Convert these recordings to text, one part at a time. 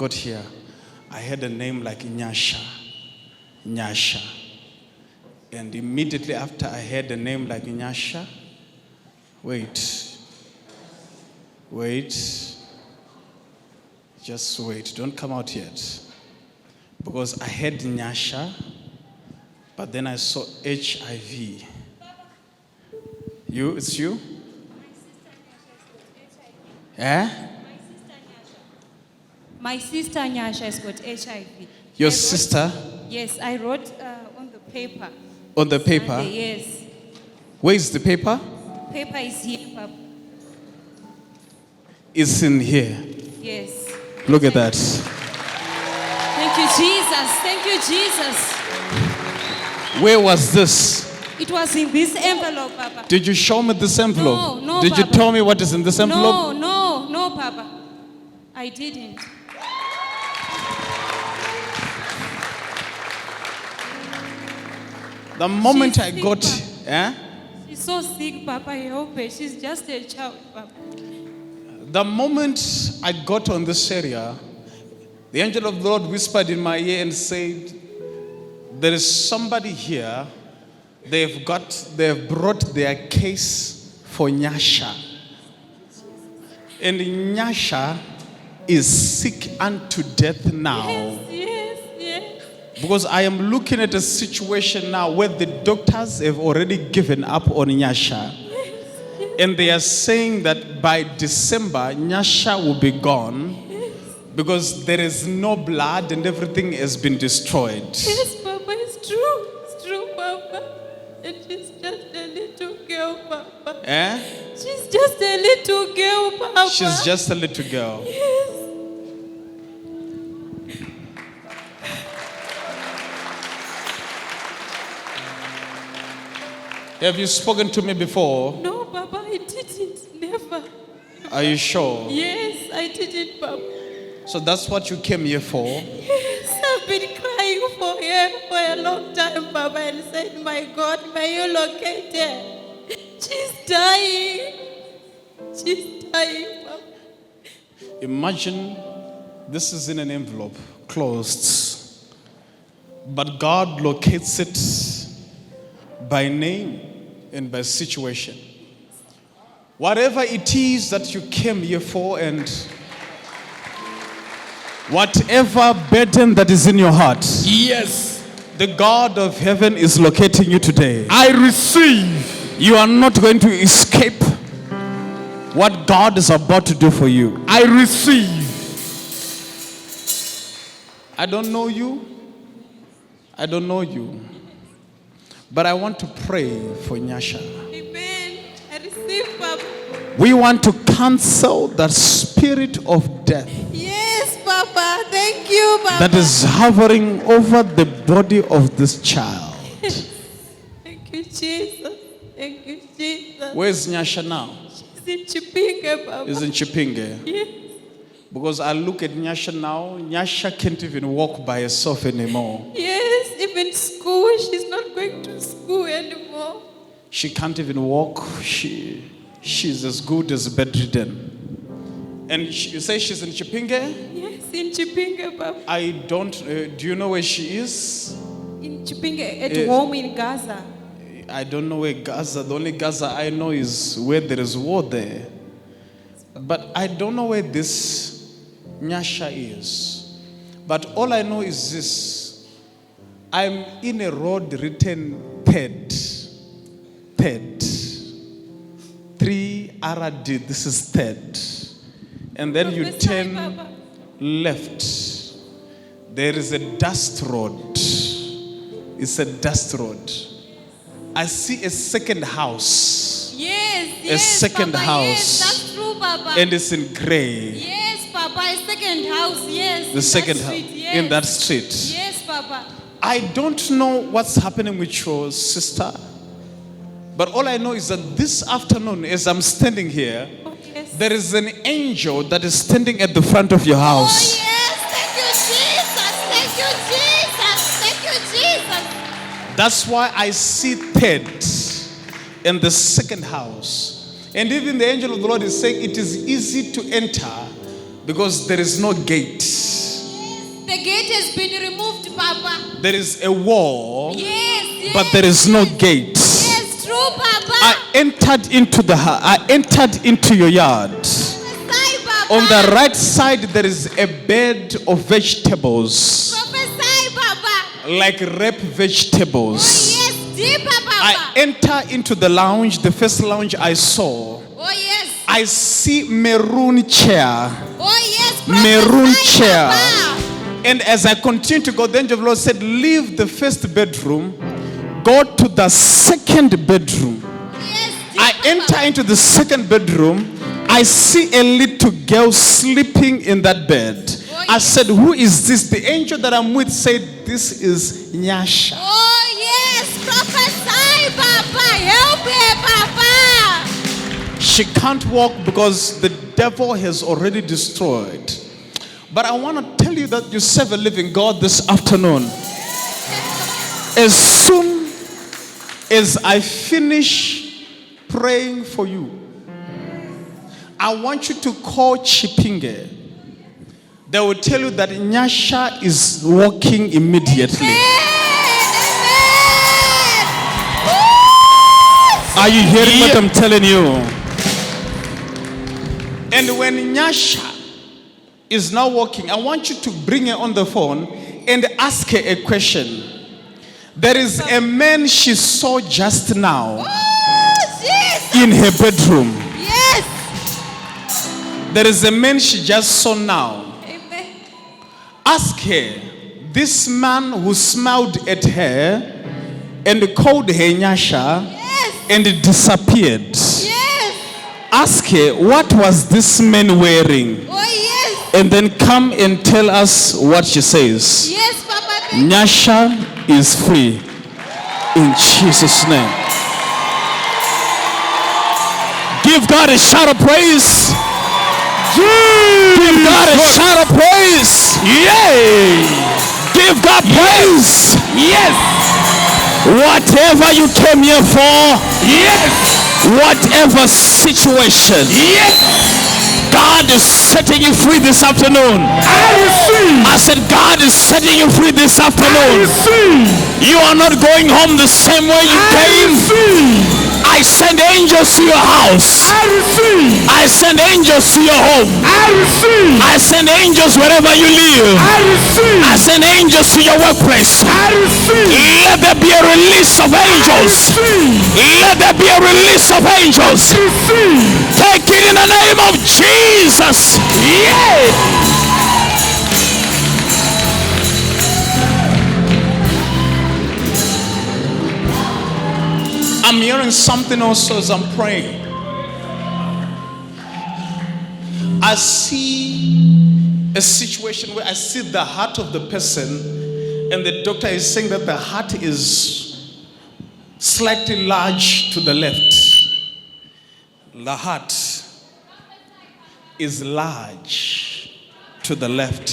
got here, I had a name like Nasha. And immediately after I had a name like Nasha, wait, just wait, don't come out yet. Because I had Nasha, but then I saw HIV. It's you? Eh? My sister Nasha has got HIV. Your sister? Yes, I wrote on the paper. On the paper? Sunday, yes. Where is the paper? Paper is here, Papa. It's in here. Yes. Look at that. Thank you, Jesus. Thank you, Jesus. Where was this? It was in this envelope, Papa. Did you show me this envelope? No, Did you Papa. tell me what is in this envelope? No, Papa. I didn't. The moment She's I sick, got, Papa. She's so sick, Papa. Help her. She's just a child, Papa. the moment I got on this area, the angel of the Lord whispered in my ear and said, there is somebody here, they've brought their case for Nasha. And Nasha is sick unto death now. Yes. Because I am looking at a situation now where the doctors have already given up on Nasha. And they are saying that by December, Nasha will be gone because there is no blood and everything has been destroyed. Yes, Papa, it's true. It's true, Papa. And she's just a little girl, Papa. Eh? She's just a little girl, Papa. She's just a little girl. Yes. Have you spoken to me before? No, Papa, I didn't. Never. Are you sure? Yes, I didn't, Papa. So that's what you came here for? Yes, I've been crying for her for a long time, Papa, and said, my God, may you locate her. She's dying. She's dying, Papa. Imagine this is in an envelope, closed. But God locates it by name and by situation. Whatever it is that you came here for and whatever burden that is in your heart, Yes, the God of heaven is locating you today. I receive. You are not going to escape what God is about to do for you. I receive. I don't know you. But I want to pray for Nasha. Amen. I receive, Papa. We want to cancel that spirit of death Yes, Papa. Thank you, Papa. that is hovering over the body of this child. Thank you, Jesus. Thank you, Jesus. Where's Nasha now? She's in Chipinge, Papa. Is in Chipinge. Yes. Because I look at Nasha now, Nasha can't even walk by herself anymore. Yes, even school. She's not going to school anymore. She can't even walk. She's as good as bedridden. And you say she's in Chipinge? Yes, in Chipinge, Papa. I don't, do you know where she is? In Chipinge, at home in Gaza. I don't know where Gaza, the only Gaza I know is where there is war there. But I don't know where this Nasha is. But all I know is this. I'm in a road written third. 3RD, this is third. And then you Prophesy, turn Papa. left. There is a dust road. It's a dust road. I see a second house. Yes, second Papa. house. Yes, that's true, Papa. And it's in gray. Yes, Papa, a second house, yes. The second house. Yes. In that street. Yes, Papa. I don't know what's happening with your sister. But all I know is that this afternoon, as I'm standing here, Oh, yes. there is an angel that is standing at the front of your Oh, house. yes. Thank you, Jesus. Thank you, Jesus. Thank you, Jesus. That's why I see third in the second house. And even the angel of the Lord is saying it is easy to enter because there is no gate. has been removed, Papa. There is a wall, Yes. but there is no gate. Yes, true, Papa. I entered into your yard. Prophesy, Papa. On the right side, there is a bed of vegetables, Prophesy, Papa. like ripe vegetables. Oh, yes, deeper, Papa. I enter into the lounge, the first lounge I saw. Oh, yes. I see maroon chair. Oh, yes, Maroon prophesy, chair. Papa. And as I continued to go, the angel of the Lord said, leave the first bedroom, go to the second bedroom. Yes, I deeper, enter Papa. into the second bedroom. I see a little girl sleeping in that bed. Oh, I yes. said, who is this? The angel that I'm with said, this is Nasha. Oh, yes, prophesy, Papa. Help her, Papa. She can't walk because the devil has already destroyed. But I want to tell you that you serve a living God this afternoon. As soon as I finish praying for you, I want you to call Chipinge. They will tell you that Nasha is walking immediately. Are you hearing what I'm telling you? And when Nasha is now walking, I want you to bring her on the phone and ask her a question. There is a man she saw just now in her bedroom. Yes. There is a man she just saw now. Amen. Ask her, this man who smiled at her and called her Nasha Yes. and disappeared. Yes. Ask her, what was this man wearing? Oh, yes. And then come and tell us what she says. Yes, Papa. Thank Nasha is free. In Jesus' name. Give God a shout of praise. Give God a shout of praise. Yay! Give God praise. Yes. Whatever you came here for. Yes. Whatever situation. Yes. God is setting you free this afternoon. I said God is setting you free this afternoon. You are not going home the same way you came. I send angels to your house. I send angels to your home. I send angels wherever you live. I send angels to your workplace. Let there be a release of angels. Let there be a release of angels. Take it in the name of Jesus. Yeah. I'm hearing something also as I'm praying. I see a situation where I see the heart of the person, and the doctor is saying that the heart is slightly large to the left. The heart is large to the left.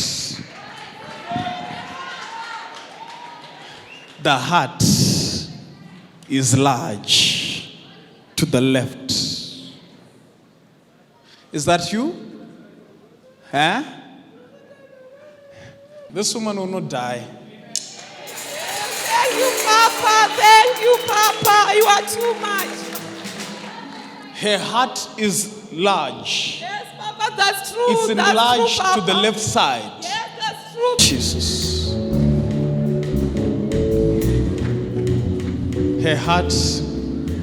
The heart is large to the left. Is that you? Huh? This woman will not die. Thank you, Papa. Thank you, Papa. You are too much. Her heart is large. Yes, Papa, that's true. It's That's enlarged true, Papa. to the left side. Yes, that's true. Jesus. Her heart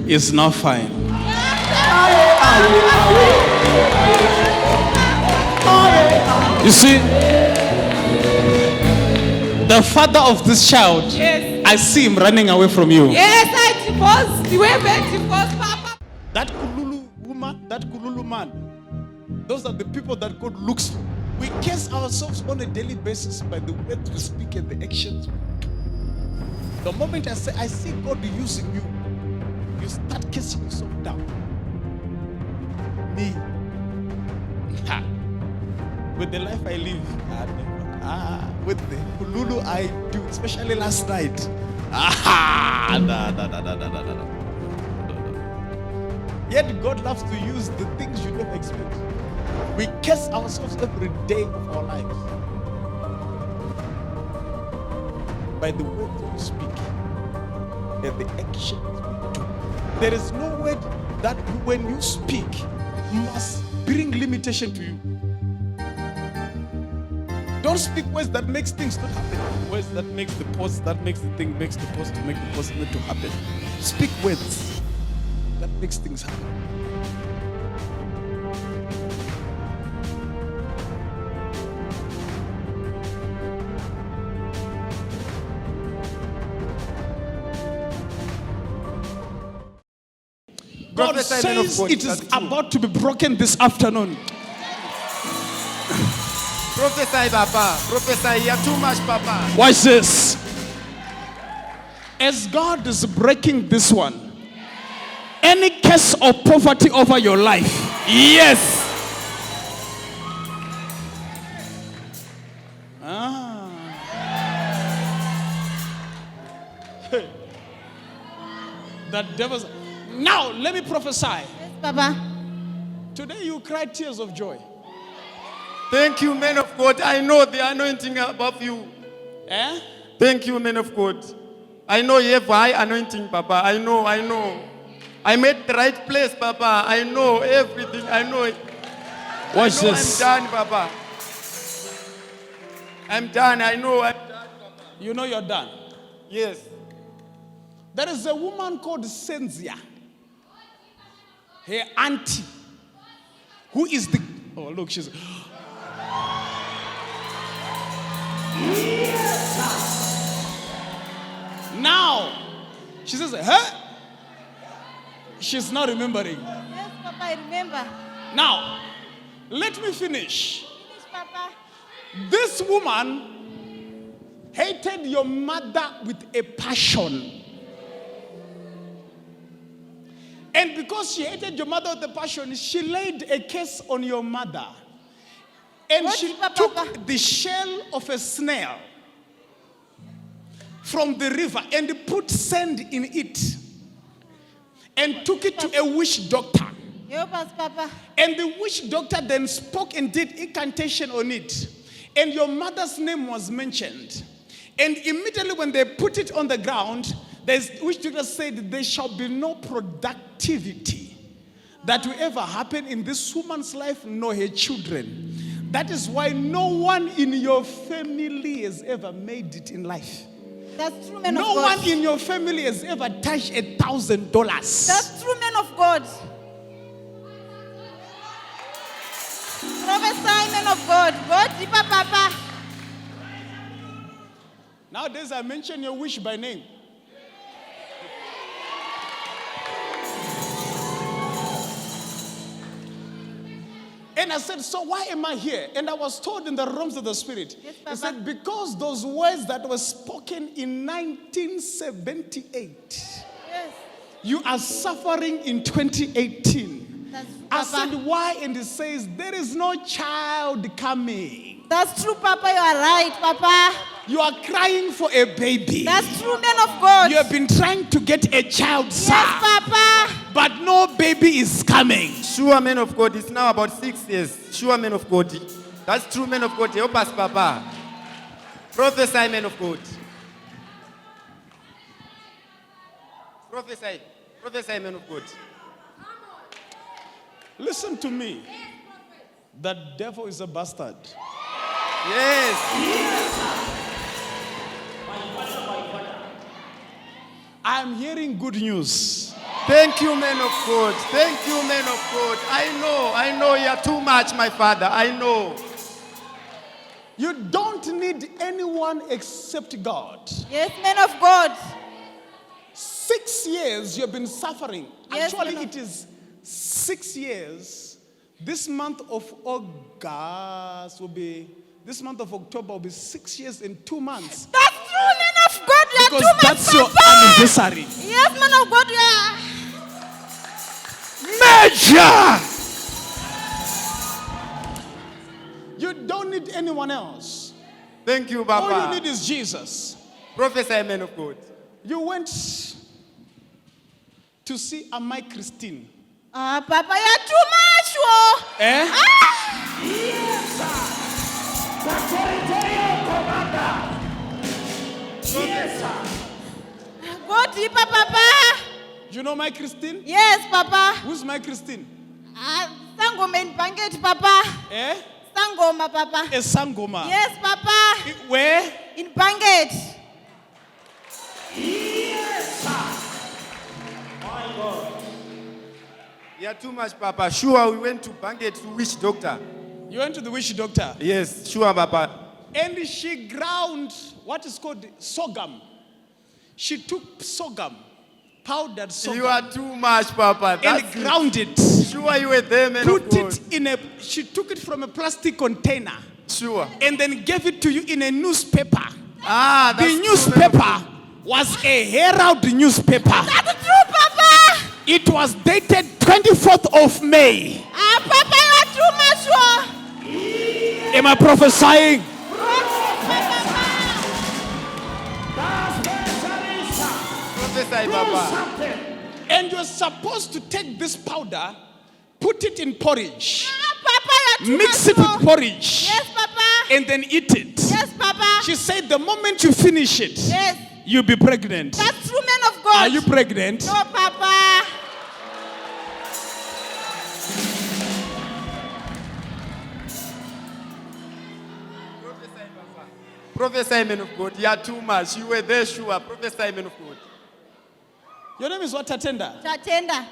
is now fine. You see, the father of this child, Yes. I see him running away from you. Yes, I divorced. You were divorced, Papa. That Kululu woman, that Kululu man, those are the people that God looks for. We case ourselves on a daily basis by the words we speak and the actions. The moment I say, I see God using you, you start kissing yourself down. Me. Ha. With the life I live, with the Kululu I do, especially last night. Yet God loves to use the things you don't expect. We curse ourselves every day of our lives. by the words we speak and the actions we do. There is no word that when you speak must bring limitation to you. Don't speak words that makes things not happen. Words that makes the pause, that makes the thing, makes the pause to make the pause not to happen. Speak words that makes things happen. God says it is about to be broken this afternoon. Prophesy, Papa. Prophesy. You are too much, Papa. Watch this. As God is breaking this one, any curse of poverty over your life, Yes. that devil's. Now, let me prophesy. Yes, Papa. Today you cry tears of joy. Thank you, man of God. I know the anointing above you. Eh? Thank you, man of God. I know you have high anointing, Papa. I know. I'm at the right place, Papa. I know everything. I know it. Watch I know this. I'm done, Papa. I'm done. I know I'm done, Papa. You know you're done. Yes. There is a woman called Senzia, her auntie, who is the. Oh, look, she's. Now, she says, huh? She's not remembering. Yes, Papa, I remember. Now, let me finish. Finish, Papa. This woman hated your mother with a passion. And because she hated your mother with a passion, she laid a curse on your mother. And What, she Papa? took the shell of a snail from the river and put sand in it and took it to a witch doctor. Help us, Papa. And the witch doctor then spoke and did incantation on it. And your mother's name was mentioned. And immediately when they put it on the ground, the witch doctor said, there shall be no productivity that will ever happen in this woman's life nor her children. That is why no one in your family has ever made it in life. That's true, man No of God. one in your family has ever touched $1,000. That's true, man of God. Prophesy, man of God. Go deeper, Papa. Nowadays I mention your wish by name. And I said, so why am I here? And I was told in the realms of the spirit. Yes, He Papa. said, because those words that were spoken in 1978, Yes. you are suffering in 2018. That's true, I Papa. said, why? And he says, there is no child coming. That's true, Papa. You are right, Papa. You are crying for a baby. That's true, man of God. You have been trying to get a child, sir. Yes, Papa. But no baby is coming. Sure, man of God. It's now about 6 years. Sure, man of God. That's true, man of God. Help us, Papa. Prophesy, man of God. Prophesy. Prophesy, man of God. Listen to me. The devil is a bastard. Yes. I'm hearing good news. Thank you, man of God. Thank you, man of God. I know you are too much, my father. I know. You don't need anyone except God. Yes, man of God. 6 years you've been suffering. Yes, Actually, man of- it is 6 years. This month of August will be, this month of October will be 6 years and 2 months. That's true, man of God. You are Because too much, that's your Papa. anniversary. Yes, man of God. You are. Measure! You don't need anyone else. Thank you, All Papa. you need is Jesus. Prophesy, man of God. You went to see Amai Christine. Papa, you are too much. Oh. Eh? Go deeper, Papa. You know my Christine? Yes, Papa. Who's my Christine? Sangoma in Bangate, Papa. Eh? Sangoma, Papa. A Sangoma. Yes, Papa. Where? In Bangate. Yeah, too much, Papa. Sure, we went to Bangate to witch doctor. You went to the witch doctor? Yes, sure, Papa. And she ground what is called sorghum. She took sorghum, powdered sorghum. You are too much, Papa. And ground it. Sure, you were there, man. Put it in a, she took it from a plastic container. Sure. And then gave it to you in a newspaper. Ah, that's The newspaper was a Herald newspaper. That's true, Papa. It was dated 24th of May. Papa, you are too much. Am I prophesying? Prophesy, Papa. And you're supposed to take this powder, put it in porridge, Papa, you are too mix much. it with porridge, Yes, Papa. and then eat it. Yes, Papa. She said the moment you finish it, Yes. you'll be pregnant. That's true, man of God. Are you pregnant? No, Papa. Prophesy, man of God. You are too much. You were there, sure. Prophesy, man of God. Your name is what, Tatenda? Tatenda.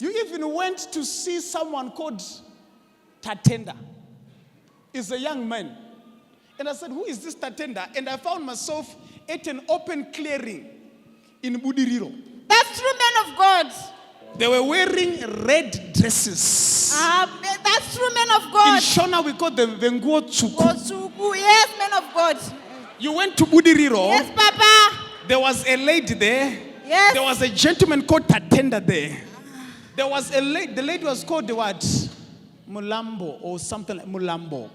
You even went to see someone called Tatenda. He's a young man. And I said, who is this Tatenda? And I found myself at an open clearing in Budiriro. That's true, man of God. They were wearing red dresses. That's true, man of In God. Shona, we call them Vengo Tsuku. Osuku. Yes, man of God. You went to Budiriro. Yes, Papa. There was a lady there. Yes. There was a gentleman called Tatenda there. There was a lady. The lady was called the what? Mulambo or something like Mulambo.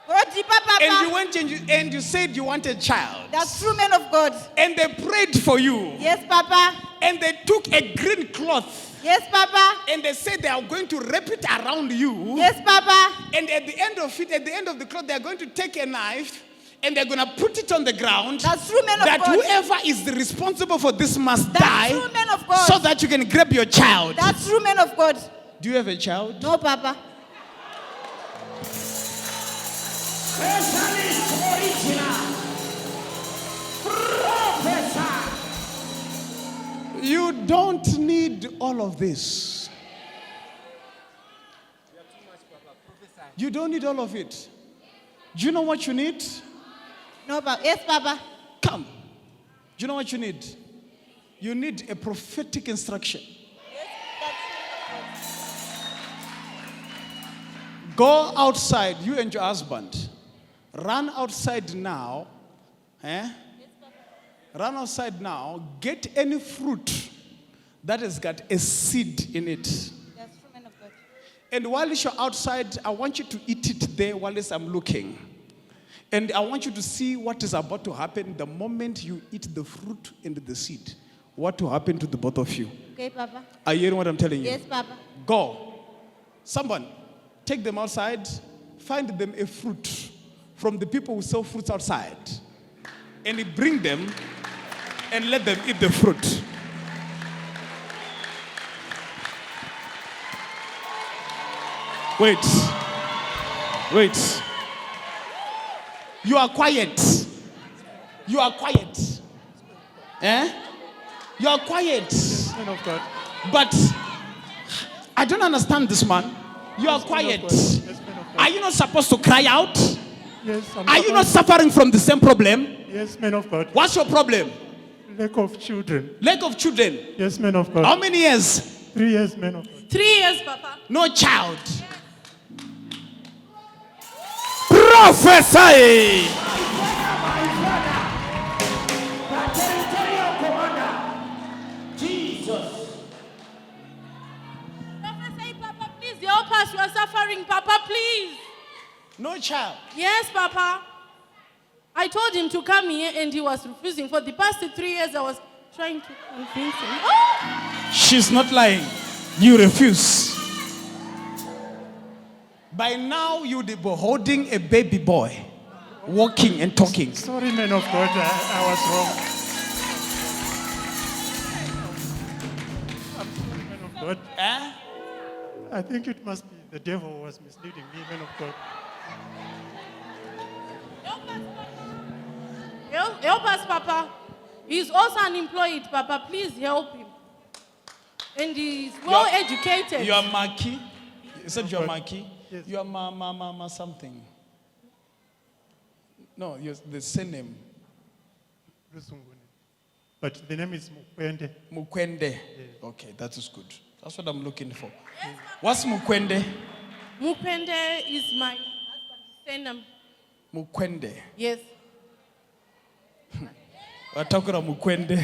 Go deeper, Papa. And you went and you said you want a child. That's true, man of God. And they prayed for you. Yes, Papa. And they took a green cloth. Yes, Papa. And they said they are going to wrap it around you. Yes, Papa. And at the end of it, at the end of the cloth, they are going to take a knife and they're going to put it on the ground. That's true, man of that God. whoever is responsible for this must That's die. true, man of God. So that you can grab your child. That's true, man of God. Do you have a child? No, Papa. You don't need all of this. You don't need all of it. Do you know what you need? No, Papa. Yes, Papa. Come. Do you know what you need? You need a prophetic instruction. Go outside, you and your husband. Run outside now. Run outside now. Get any fruit that has got a seed in it. That's true, man of God. And while you're outside, I want you to eat it there while I'm looking. And I want you to see what is about to happen the moment you eat the fruit and the seed. What will happen to the both of you? Okay, Papa. Are you hearing what I'm telling you? Yes, Papa. Go. Someone, take them outside. Find them a fruit from the people who sell fruits outside. And you bring them and let them eat the fruit. Wait. You are quiet. You are quiet. You are quiet. Man of God. But I don't understand this man. You are quiet. Yes, man of God. Are you not supposed to cry out? Yes, Are you not suffering from the same problem? Yes, man of God. What's your problem? Lack of children. Lack of children. Yes, man of God. How many years? 3 years, man of God. 3 years, Papa. No child. Prophesy. Prophesy, Papa, please help us. We are suffering, Papa, please. No child. Yes, Papa. I told him to come here and he was refusing. For the past 3 years, I was trying to convince him. Oh! She's not lying. You refuse. By now, you'd be holding a baby boy. walking and talking. Sorry, man of God, I was wrong. I'm sorry, man of God. I think it must be the devil who was misleading me, man of God. Help us, Papa. He's also unemployed, Papa. Please help him. And he's well educated. You are Maki. You said you are Maki. Yes. You are Mama something. No, you're the same name. Lusunguni. But the name is Mukwende. Mukwende. Okay, that is good. That's what I'm looking for. What's Mukwende? Mupende is my husband's surname. Mukwende. Yes. Watakura Mukwende.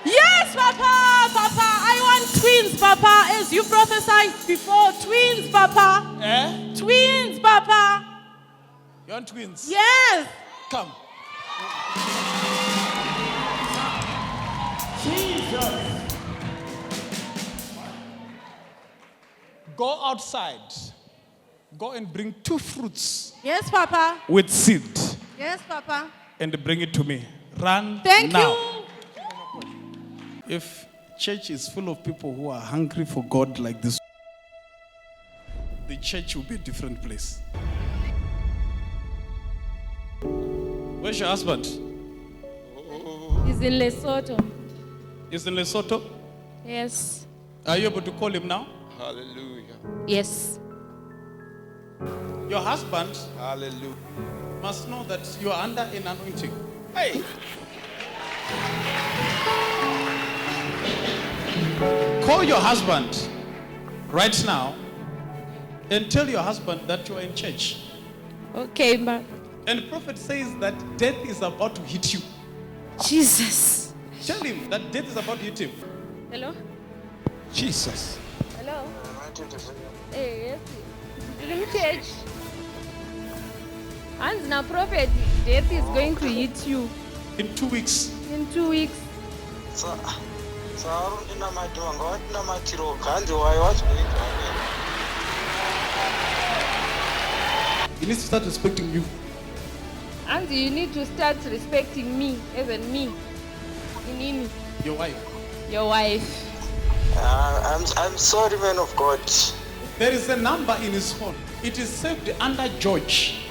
Yes, Papa! Papa, I want twins, Papa, as you prophesied before. Twins, Papa. Twins, Papa. You want twins? Yes. Come. Go outside. Go and bring 2 fruits Yes, Papa. with seed Yes, Papa. and bring it to me. Run Thank now. you. If church is full of people who are hungry for God like this, the church will be a different place. Where's your husband? He's in Lesotho. He's in Lesotho. Yes. Are you able to call him now? Hallelujah. Yes. Your husband Hallelujah. must know that you are under an anointing. Hey! Call your husband right now and tell your husband that you are in church. Okay, ma. And the prophet says that death is about to hit you. Jesus. Tell him that death is about to hit him. Hello? Jesus. Hello? Hey, yes. In church. And now, prophet, death is going to hit you In 2 weeks. in 2 weeks. He needs to start respecting you. And you need to start respecting me, even me. Inini, Your wife. your wife. I'm sorry, man of God. There is a number in his phone. It is saved under George.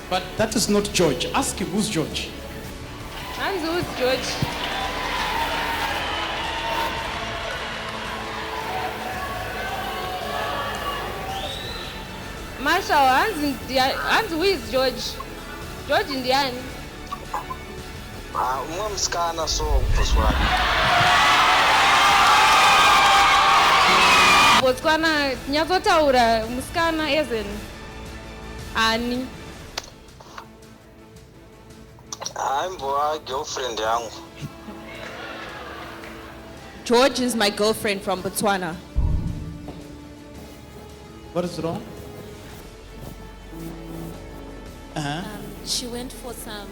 But that is not George. Ask him who's George. And who's George? Marshall, and who is George? George Indiani. Umwe musikana so Botswana. Botswana, nyazotaura musikana ezen. Ani. I'm boy girlfriend yangu. George is my girlfriend from Botswana. What is wrong? She went for some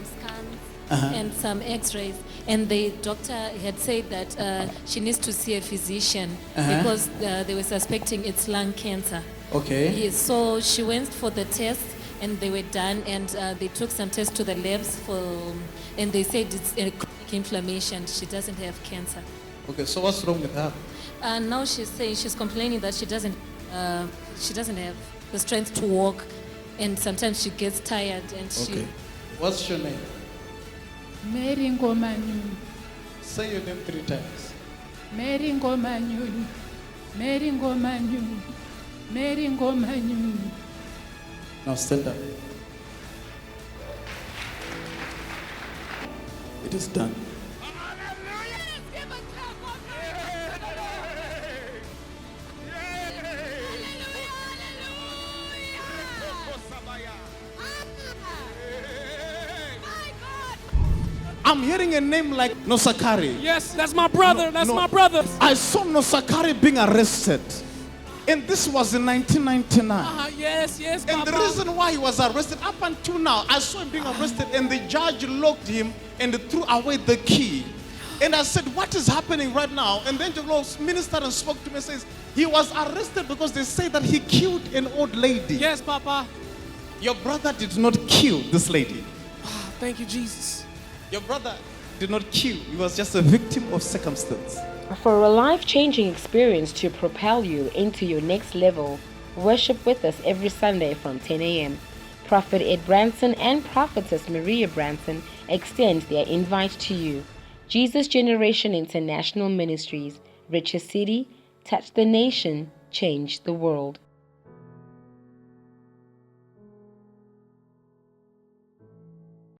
scans and some X-rays, and the doctor had said that she needs to see a physician because they were suspecting it's lung cancer. Okay. Yes, so she went for the test, and they were done, and they took some tests to the labs and they said it's a chronic inflammation. She doesn't have cancer. Okay, so what's wrong with her? And now she's complaining that she doesn't have the strength to walk, and sometimes she gets tired and Okay. What's your name? Mary Ngomanyuni, Say your name 3 times. Mary Ngomanyuni, Mary Ngomanyuni, Mary Ngomanyuni. Now stand up. It is done. I'm hearing a name like Nosakari. Yes, that's my brother. That's my brother. I saw Nosakari being arrested. And this was in 1999. Yes, And Papa. the reason why he was arrested, up until now, I saw him being arrested and the judge locked him and threw away the key. And I said, what is happening right now? And then the Lord ministered and spoke to me and says, he was arrested because they say that he killed an old lady. Yes, Papa. Your brother did not kill this lady. Ah, thank you, Jesus. Your brother did not kill. He was just a victim of circumstance. For a life-changing experience to propel you into your next level, worship with us every Sunday from 10 a.m. Prophet Edd Branson and Prophetess Maria Branson extend their invite to you. Jesus Generation International Ministries, Riches City, touch the nation, change the world.